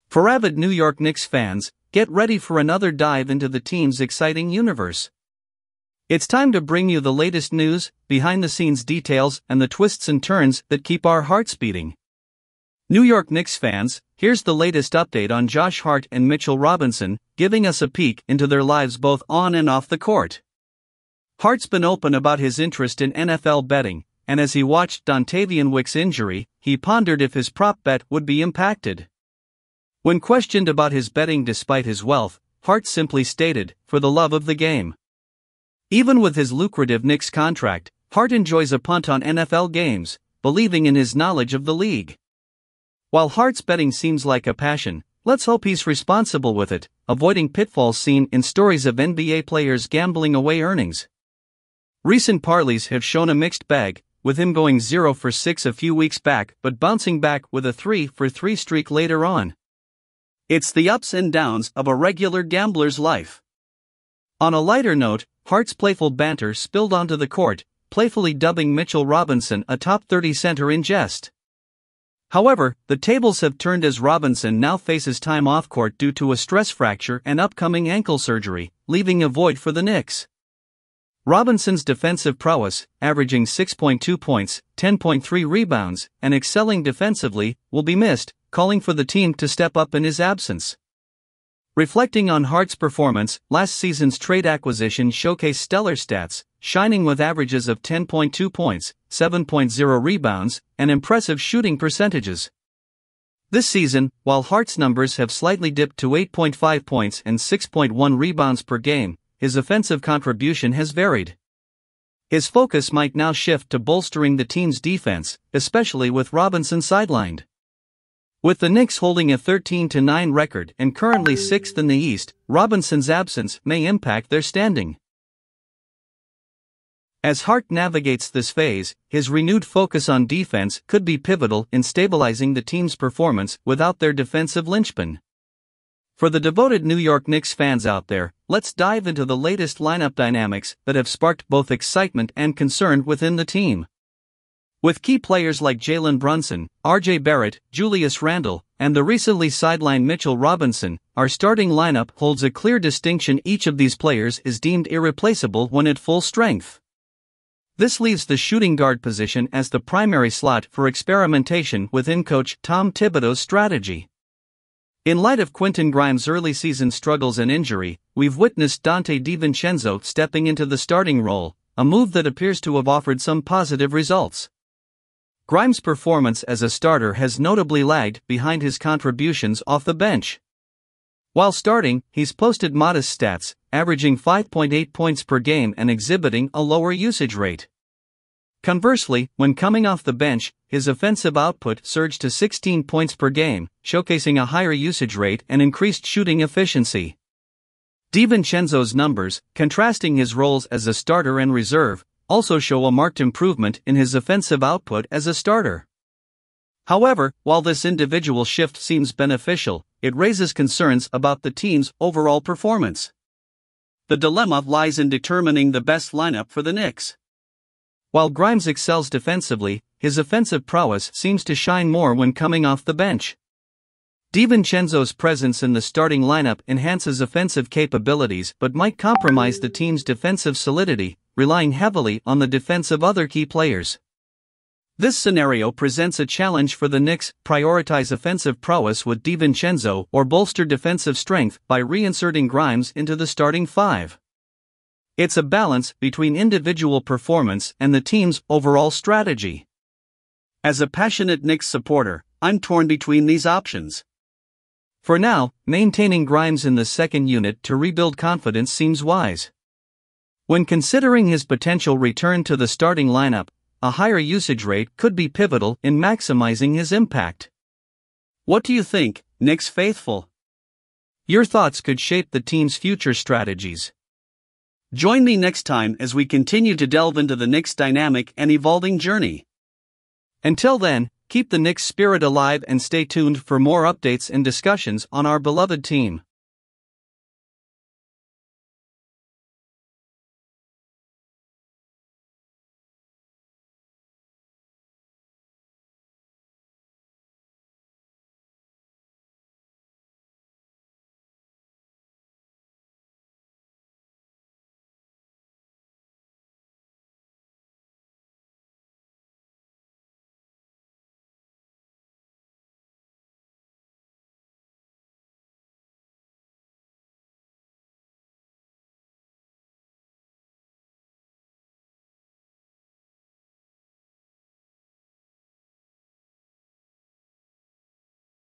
For avid New York Knicks fans, get ready for another dive into the team's exciting universe. It's time to bring you the latest news, behind-the-scenes details, and the twists and turns that keep our hearts beating. New York Knicks fans, here's the latest update on Josh Hart and Mitchell Robinson, giving us a peek into their lives both on and off the court. Hart's been open about his interest in NFL betting, and as he watched Dontavian Wick's injury, he pondered if his prop bet would be impacted. When questioned about his betting despite his wealth, Hart simply stated, "For the love of the game." Even with his lucrative Knicks contract, Hart enjoys a punt on NFL games, believing in his knowledge of the league. While Hart's betting seems like a passion, let's hope he's responsible with it, avoiding pitfalls seen in stories of NBA players gambling away earnings. Recent parlays have shown a mixed bag, with him going 0 for 6 a few weeks back but bouncing back with a 3 for 3 streak later on. It's the ups and downs of a regular gambler's life. On a lighter note, Hart's playful banter spilled onto the court, playfully dubbing Mitchell Robinson a top 30 center in jest. However, the tables have turned as Robinson now faces time off court due to a stress fracture and upcoming ankle surgery, leaving a void for the Knicks. Robinson's defensive prowess, averaging 6.2 points, 10.3 rebounds, and excelling defensively, will be missed, calling for the team to step up in his absence. Reflecting on Hart's performance, last season's trade acquisition showcased stellar stats, shining with averages of 10.2 points, 7.0 rebounds, and impressive shooting percentages. This season, while Hart's numbers have slightly dipped to 8.5 points and 6.1 rebounds per game, his offensive contribution has varied. His focus might now shift to bolstering the team's defense, especially with Robinson sidelined. With the Knicks holding a 13-9 record and currently 6th in the East, Robinson's absence may impact their standing. As Hart navigates this phase, his renewed focus on defense could be pivotal in stabilizing the team's performance without their defensive linchpin. For the devoted New York Knicks fans out there, let's dive into the latest lineup dynamics that have sparked both excitement and concern within the team. With key players like Jalen Brunson, R.J. Barrett, Julius Randle, and the recently sidelined Mitchell Robinson, our starting lineup holds a clear distinction. Each of these players is deemed irreplaceable when at full strength. This leaves the shooting guard position as the primary slot for experimentation within coach Tom Thibodeau's strategy. In light of Quentin Grimes' early season struggles and injury, we've witnessed Donte DiVincenzo stepping into the starting role, a move that appears to have offered some positive results. Grimes' performance as a starter has notably lagged behind his contributions off the bench. While starting, he's posted modest stats, averaging 5.8 points per game and exhibiting a lower usage rate. Conversely, when coming off the bench, his offensive output surged to 16 points per game, showcasing a higher usage rate and increased shooting efficiency. DiVincenzo's numbers, contrasting his roles as a starter and reserve, also show a marked improvement in his offensive output as a starter. However, while this individual shift seems beneficial, it raises concerns about the team's overall performance. The dilemma lies in determining the best lineup for the Knicks. While Grimes excels defensively, his offensive prowess seems to shine more when coming off the bench. DiVincenzo's presence in the starting lineup enhances offensive capabilities but might compromise the team's defensive solidity, relying heavily on the defense of other key players. This scenario presents a challenge for the Knicks: prioritize offensive prowess with DiVincenzo or bolster defensive strength by reinserting Grimes into the starting five. It's a balance between individual performance and the team's overall strategy. As a passionate Knicks supporter, I'm torn between these options. For now, maintaining Grimes in the second unit to rebuild confidence seems wise. When considering his potential return to the starting lineup, a higher usage rate could be pivotal in maximizing his impact. What do you think, Knicks faithful? Your thoughts could shape the team's future strategies. Join me next time as we continue to delve into the Knicks' dynamic and evolving journey. Until then, keep the Knicks spirit alive and stay tuned for more updates and discussions on our beloved team.